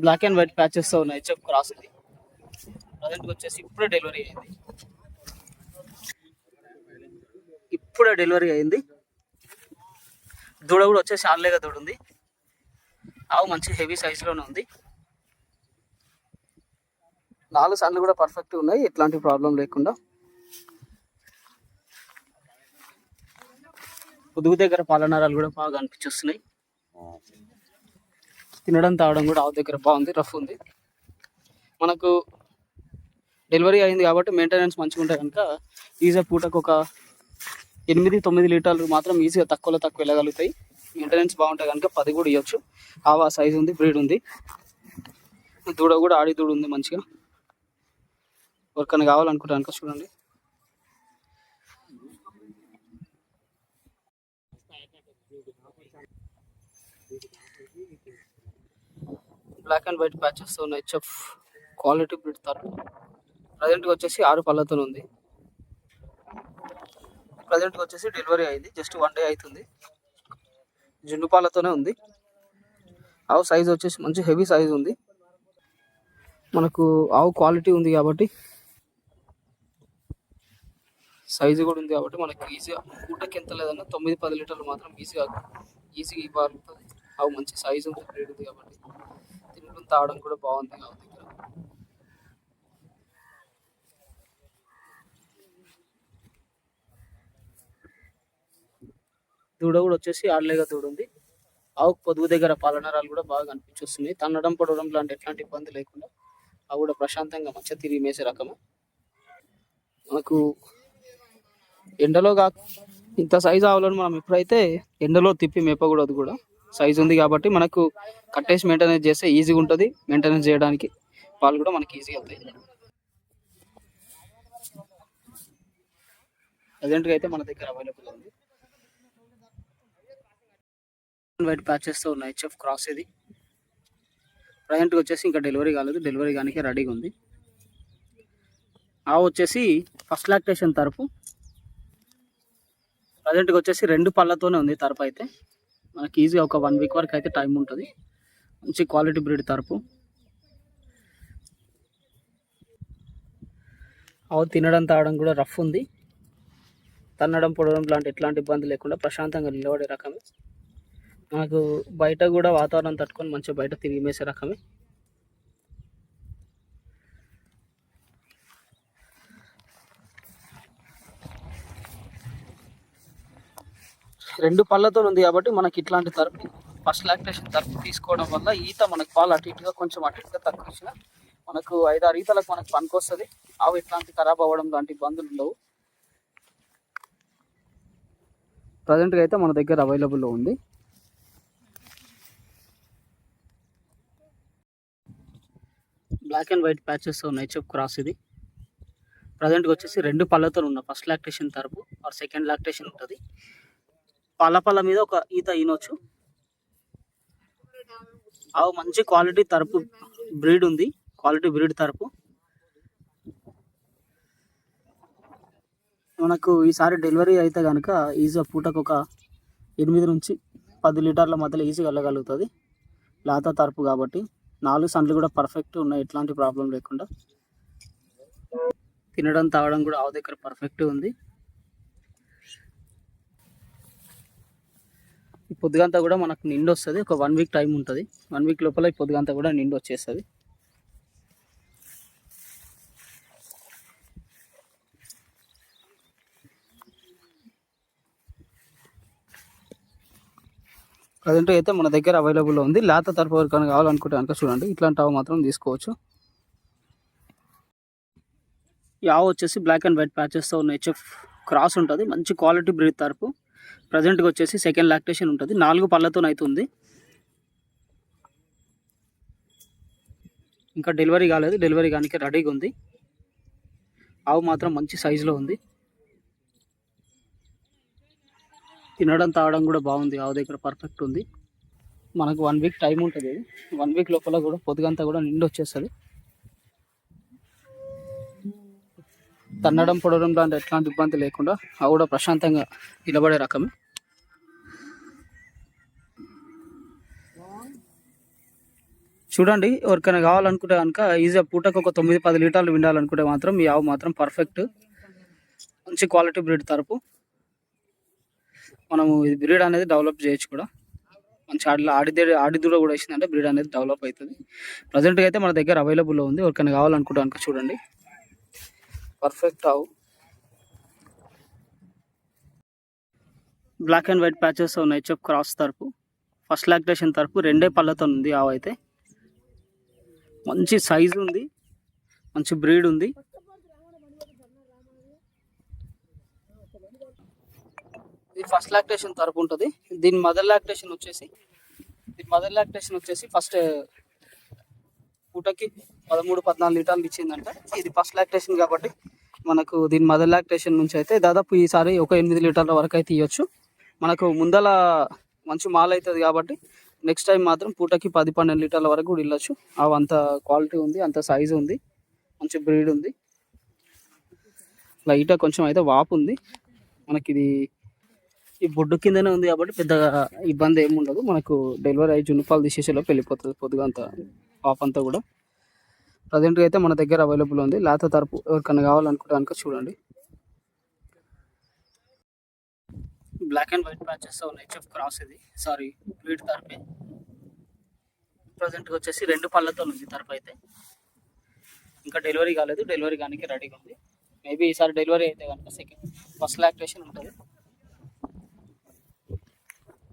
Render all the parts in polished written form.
Black and white patches ఉన్నాయి. HF cross ఇది. Present వచ్చేసి ఇప్పుడే డెలివరీ అయింది. దూడ కూడా వచ్చేసి ఆన్లేగా దూడ ఉంది. ఆవు మంచి హెవీ సైజులోనే ఉంది. 4 సార్లు కూడా పర్ఫెక్ట్ ఉన్నాయి, ఎట్లాంటి ప్రాబ్లం లేకుండా. పొదుగు దగ్గర పాలనరాలు కూడా బాగా అనిపించేస్తున్నాయి. తినడం తాగడం కూడా ఆవు దగ్గర బాగుంది, రఫ్ ఉంది. మనకు డెలివరీ అయింది కాబట్టి మెయింటెనెన్స్ మంచిగా ఉంటే కనుక ఈజీగా పూటకు ఒక 8-9 లీటర్లు మాత్రం ఈజీగా తక్కువ వెళ్ళగలుగుతాయి. మెయింటెనెన్స్ బాగుంటే కనుక 10 కూడా ఇవ్వచ్చు. ఆవా సైజు ఉంది, బ్రీడ్ ఉంది. దూడ కూడా ఆడి దూడ ఉంది మంచిగా. ఎవరికైనా కావాలనుకుంటే కనుక చూడండి. బ్లాక్ అండ్ వైట్ ప్యాచెస్ ఉన్నాయి. హెచ్ఎఫ్ క్వాలిటీ బ్రీడ్ తరపు. ప్రజెంట్గా వచ్చేసి 6 పళ్ళతో ఉంది. ప్రజెంట్గా వచ్చేసి డెలివరీ అయింది, జస్ట్ 1 డే అవుతుంది. జున్ను పాలతోనే ఉంది. ఆవు సైజు వచ్చేసి మంచి హెవీ సైజు ఉంది. మనకు ఆవు క్వాలిటీ ఉంది కాబట్టి, సైజు కూడా ఉంది కాబట్టి మనకి ఈజీగా పూటకి ఎంత లేదన్నా 9-10 లీటర్లు మాత్రం ఈజీగా ఇవ్వగలుగుతుంది. ఆవు మంచి సైజు ఉంది, బ్రీడ్ ఉంది కాబట్టి తినడం తాగడం కూడా బాగుంది ఆవు దగ్గర. దూడ కూడా వచ్చేసి ఆడలేగా దూడ ఉంది. ఆవుకు పొదుగు దగ్గర పాలనరాలు కూడా బాగా అనిపించేస్తున్నాయి. తన్నడం పడడం లాంటి ఎట్లాంటి ఇబ్బంది లేకుండా ఆవు కూడా ప్రశాంతంగా మంచిగా తిరిగి మేసే రకము. మనకు ఎండలో ఇంత సైజు ఆవులను మనం ఎప్పుడైతే ఎండలో తిప్పి మేపకూడదు కూడా. సైజు ఉంది కాబట్టి మనకు కట్టేసి మెయింటెనెన్స్ చేస్తే ఈజీగా ఉంటుంది. మెయింటెనెన్స్ చేయడానికి పాలు కూడా మనకి ఈజీగా అవుతాయి. ప్రజెంట్గా అయితే మన దగ్గర అవైలబుల్ ఉంది. వైట్ ప్యాచెస్తో ఉన్న హెచ్ఎఫ్ క్రాస్ ఇది. ప్రజెంట్గా వచ్చేసి ఇంకా డెలివరీ కాలేదు, డెలివరీ కానీ రెడీగా ఉంది. ఆవు వచ్చేసి ఫస్ట్ లాక్టేషన్ తరపు. ప్రజెంట్గా వచ్చేసి 2 పళ్ళతోనే ఉంది తరపు. అయితే మనకి ఈజీగా ఒక 1 వీక్ వరకు అయితే టైం ఉంటుంది. మంచి క్వాలిటీ బ్రీడ్ తరపు. ఆవు తినడం తాగడం కూడా రఫ్ ఉంది. తన్నడం పొడవడం లాంటి ఎట్లాంటి ఇబ్బంది లేకుండా ప్రశాంతంగా నిలబడే రకమే. మనకు బయట కూడా వాతావరణం తట్టుకొని మంచిగా బయట తిరిగి మేసే రకమే. రెండు పళ్ళతో ఉంది కాబట్టి మనకి ఇట్లాంటి తరపు ఫస్ట్ లాక్టేషన్ తరపు తీసుకోవడం వల్ల ఈత మనకు పాలు అటు ఇటుగా తక్కువ ఇచ్చిన మనకు 5-6 ఈతలకు మనకు పనికొస్తుంది. ఆవు ఎట్లాంటి ఖరాబ్ అవ్వడం లాంటి ఇబ్బందులు ఉండవు. ప్రజెంట్గా అయితే మన దగ్గర అవైలబుల్లో ఉంది. బ్లాక్ అండ్ వైట్ ప్యాచెస్ ఉన్న హెచ్ఎఫ్ క్రాస్ ఇది. ప్రజెంట్గా వచ్చేసి 2 పళ్ళతో ఉన్న ఫస్ట్ లాక్టేషన్ తరపు ఆర్ సెకండ్ లాక్టేషన్ ఉంటుంది. పళ్ళ మీద ఒక ఈత ఈనొచ్చు. ఆవు మంచి క్వాలిటీ తరపు బ్రీడ్ ఉంది, క్వాలిటీ బ్రీడ్ తరపు. మనకు ఈసారి డెలివరీ అయితే కనుక ఈజీగా పూటకు ఒక 8-10 లీటర్ల మధ్యలో ఈజీగా వెళ్ళగలుగుతుంది. లాత తరపు కాబట్టి 4 సండ్లు కూడా పర్ఫెక్ట్ ఉన్నాయి, ఎట్లాంటి ప్రాబ్లం లేకుండా. తినడం తాగడం కూడా ఆవు దగ్గర పర్ఫెక్ట్ ఉంది. ఈ పొద్దుగంతా కూడా మనకు నిండు వస్తుంది. ఒక 1 వీక్ టైం ఉంటుంది. 1 వీక్ లోపల ఈ పొద్దుగంతా కూడా నిండు వచ్చేస్తుంది. ప్రజెంట్ అయితే మన దగ్గర అవైలబుల్ ఉంది. లేత తరపు వరకు కావాలనుకుంటే కనుక చూడండి, ఇట్లాంటి ఆవు మాత్రం తీసుకోవచ్చు. ఈ ఆవు వచ్చేసి బ్లాక్ అండ్ వైట్ ప్యాచెస్తో ఉన్న హెచ్ఎఫ్ క్రాస్ ఉంటుంది. మంచి క్వాలిటీ బ్రీడ్ తరపు. ప్రజెంట్గా వచ్చేసి సెకండ్ లాక్టేషన్ ఉంటుంది. 4 పళ్ళతో అవుతుంది. ఇంకా డెలివరీ కాలేదు, డెలివరీ కానీ రెడీగా ఉంది. ఆవు మాత్రం మంచి సైజులో ఉంది. తినడం తాగడం కూడా బాగుంది, ఆవు దగ్గర పర్ఫెక్ట్ ఉంది. మనకు 1 వీక్ టైం ఉంటుంది. 1 వీక్ లోపల కూడా పొద్దుగంతా కూడా నిండు వచ్చేస్తుంది. తన్నడం పొడవడం లాంటి ఎట్లాంటి ఇబ్బంది లేకుండా ఆవు కూడా ప్రశాంతంగా నిలబడే రకమే. చూడండి, ఎవరికైనా కావాలనుకుంటే కనుక ఈజీగా పూటకు ఒక 9-10 లీటర్లు విండాలనుకుంటే మాత్రం ఈ ఆవు మాత్రం పర్ఫెక్ట్. మంచి క్వాలిటీ బ్రీడ్ తరపు. మనము ఇది బ్రీడ్ అనేది డెవలప్ చేయొచ్చు కూడా. మంచి ఆడి దూడ కూడా వేసిందంటే బ్రీడ్ అనేది డెవలప్ అవుతుంది. ప్రజెంట్గా అయితే మన దగ్గర అవైలబుల్లో ఉంది. ఎవరికైనా కావాలనుకుంటే కనుక చూడండి, పర్ఫెక్ట్ ఆవు. బ్లాక్ అండ్ వైట్ ప్యాచెస్ ఉన్నాయి. హెచ్ఎఫ్ క్రాస్ తరపు, ఫస్ట్ లాక్టేషన్ తరపు, 2 పళ్ళతో ఉంది ఆవు అయితే. మంచి సైజు ఉంది, మంచి బ్రీడ్ ఉంది. ఇది ఫస్ట్ లాక్టేషన్ తరపు ఉంటుంది. దీని మదర్ లాక్టేషన్ వచ్చేసి ఫస్ట్ పూటకి 13-14 లీటర్లు ఇచ్చిందంట. ఇది ఫస్ట్ లాక్టేషన్ కాబట్టి మనకు దీని మదర్ లాక్టేషన్ నుంచి అయితే దాదాపు ఈసారి ఒక 8 లీటర్ల వరకు అయితే ఇవ్వచ్చు. మనకు ముందల మంచి మాల్ అవుతుంది కాబట్టి నెక్స్ట్ టైం మాత్రం పూటకి 10-12 లీటర్ల వరకు కూడా వెళ్ళొచ్చు. అవి అంత క్వాలిటీ ఉంది, అంత సైజు ఉంది, మంచి బ్రీడ్ ఉంది. లైట్గా కొంచెం అయితే వాపు ఉంది. మనకి ఇది ఈ బొడ్డు కిందనే ఉంది కాబట్టి పెద్దగా ఇబ్బంది ఏమి ఉండదు. మనకు డెలివరీ అయ్యి జున్నుపాలు తీసేసేలోపు వెళ్ళిపోతుంది పొద్దుగా అంతా పాపంతా కూడా. ప్రజెంట్గా అయితే మన దగ్గర అవైలబుల్ ఉంది. లేత తరపు ఎవరికైనా కావాలనుకుంటే కనుక చూడండి. బ్లాక్ అండ్ వైట్ ప్యాచెస్ ఉన్నాయి. హెచ్ఎఫ్ క్రాస్ ఇది, సారీ బ్రీడ్ తరపే. ప్రజెంట్గా వచ్చేసి 2 పళ్ళతో ఉంది తరపు అయితే. ఇంకా డెలివరీ కాలేదు, డెలివరీ కానీ రెడీగా ఉంది. మేబీ ఈసారి డెలివరీ అయితే కనుక ఫస్ట్ లాక్టేషన్ ఉంటుంది.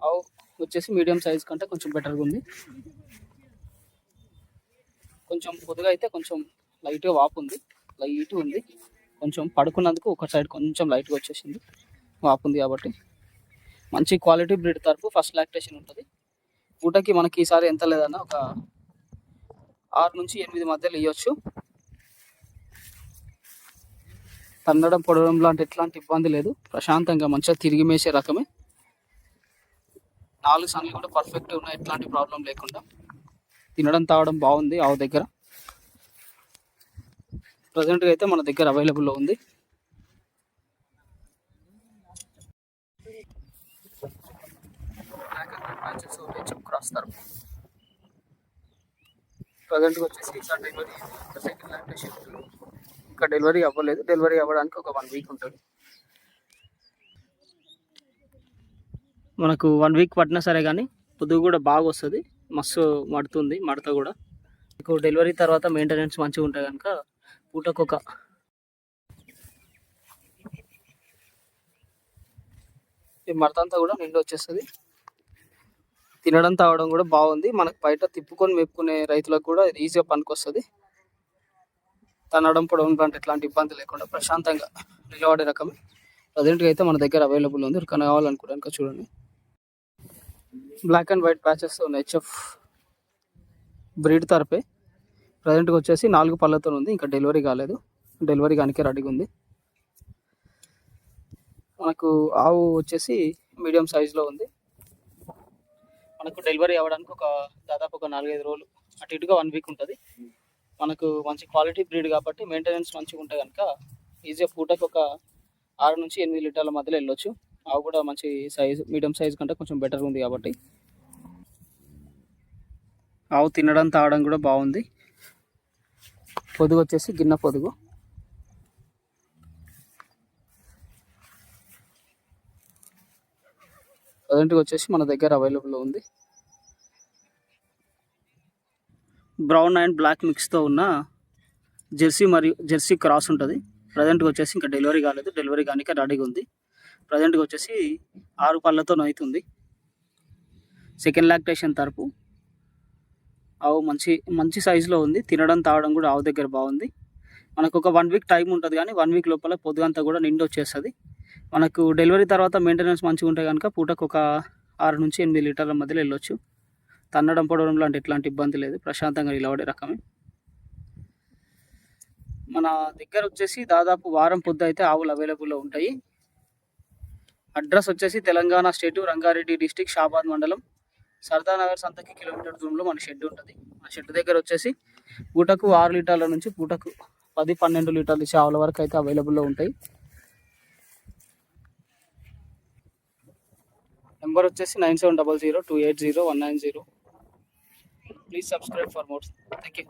ఆవు వచ్చేసి మీడియం సైజ్ కంటే కొంచెం బెటర్గా ఉంది. కొంచెం పొద్దుగా అయితే కొంచెం లైట్గా వాపు ఉంది, కొంచెం పడుకున్నందుకు ఒక సైడ్ కొంచెం లైట్గా వచ్చేసింది, వాపు ఉంది కాబట్టి. మంచి క్వాలిటీ బ్రీడ్ తరపు, ఫస్ట్ లాక్టేషన్ ఉంటుంది. పూటకి మనకి ఈసారి ఎంత లేదన్నా ఒక 6-8 మధ్యలో ఇవ్వచ్చు. తన్నడం పొడవడం లాంటి ఎట్లాంటి ఇబ్బంది లేదు. ప్రశాంతంగా మంచిగా తిరిగి మేసే రకమే. 4 సన్లు కూడా పర్ఫెక్ట్ ఉన్నాయి, ఎట్లాంటి ప్రాబ్లం లేకుండా. తినడం తాగడం బాగుంది ఆవు దగ్గర. ప్రజెంట్గా అయితే మన దగ్గర అవైలబుల్లో ఉంది. క్రాస్ తరపు ప్రజెంట్గా వచ్చేసి ఈసారి డెలివరీ సెకండ్ లాక్టేషన్ ఇంకా డెలివరీ అవ్వలేదు. డెలివరీ అవ్వడానికి ఒక 1 వీక్ ఉంటుంది. మనకు 1 వీక్ పట్టినా సరే కానీ పొద్దు కూడా బాగా వస్తుంది, మస్తు మడుతుంది. మడత కూడా మీకు డెలివరీ తర్వాత మెయింటెనెన్స్ మంచిగా ఉంటాయి కనుక పూటకు ఒక ఈ మడత అంతా కూడా నిండి వచ్చేస్తుంది. తినడం తాగడం కూడా బాగుంది. మనకు బయట తిప్పుకొని మెప్పుకునే రైతులకు కూడా ఇది ఈజీగా పనికొస్తుంది. తనడం పొడవడం లాంటి ఎట్లాంటి ఇబ్బంది లేకుండా ప్రశాంతంగా నిలబడే రకమే. ప్రజెంట్గా అయితే మన దగ్గర అవైలబుల్ ఉంది. ఎవరికైనా కావాలనుకోవడానికి చూడండి. బ్లాక్ అండ్ వైట్ ప్యాచెస్ ఉన్నాయి. హెచ్ఎఫ్ బ్రీడ్ తరపే. ప్రజెంట్గా వచ్చేసి 4 పళ్ళతో ఉంది. ఇంకా డెలివరీ కాలేదు, డెలివరీ కానీ రెడీగా ఉంది. మనకు ఆవు వచ్చేసి మీడియం సైజులో ఉంది. మనకు డెలివరీ అవ్వడానికి దాదాపు ఒక 4-5 రోజులు, అటు ఇటుగా 1 వీక్ ఉంటుంది. మనకు మంచి క్వాలిటీ బ్రీడ్ కాబట్టి మెయింటెనెన్స్ మంచిగా ఉంటే కనుక ఈజీగా పూటకు ఒక 6-8 లీటర్ల మధ్యలో వెళ్ళొచ్చు. ఆవు కూడా మంచి సైజు, మీడియం సైజ్ కంటే కొంచెం బెటర్గా ఉంది కాబట్టి. ఆవు తినడం తాగడం కూడా బాగుంది. పొదుగు వచ్చేసి గిన్నె పొదుగు. ప్రజెంట్గా వచ్చేసి మన దగ్గర అవైలబుల్లో ఉంది. బ్రౌన్ అండ్ బ్లాక్ మిక్స్తో ఉన్న జెర్సీ క్రాస్ ఉంటుంది. ప్రజెంట్గా వచ్చేసి ఇంకా డెలివరీ కాలేదు, డెలివరీ కానీ రెడీగా ఉంది. ప్రజెంట్గా వచ్చేసి 6 పళ్ళతో అవుతుంది. సెకండ్ లాక్టేషన్ తరపు. ఆవు మంచి సైజులో ఉంది. తినడం తాగడం కూడా ఆవు దగ్గర బాగుంది. మనకు ఒక 1 వీక్ టైం ఉంటుంది, కానీ 1 వీక్ లోపల పొద్దుగంతా కూడా నిండి వచ్చేస్తుంది. మనకు డెలివరీ తర్వాత మెయింటెనెన్స్ మంచిగా ఉంటే కనుక పూటకు ఒక 6-8 లీటర్ల మధ్యలో వెళ్ళొచ్చు. తన్నడం పొడవడం లాంటి ఎట్లాంటి ఇబ్బంది లేదు, ప్రశాంతంగా నిలబడే రకమే. మన దగ్గర వచ్చేసి దాదాపు వారం పొద్దు అయితే ఆవులు అవైలబుల్లో ఉంటాయి. అడ్రస్ వచ్చేసి తెలంగాణ స్టేటు, రంగారెడ్డి డిస్టిక్, షాబాద్ మండలం, సర్దానగర్ సంతకి కిలోమీటర్ దూరంలో మన షెడ్ ఉంటుంది. మన షెడ్ దగ్గర వచ్చేసి పూటకు 6 లీటర్ల నుంచి పూటకు 10-12 లీటర్లు ఇచ్చే ఆవుల వరకు అయితే అవైలబుల్లో ఉంటాయి. నెంబర్ వచ్చేసి 9700280190. Please subscribe for more. Thank you.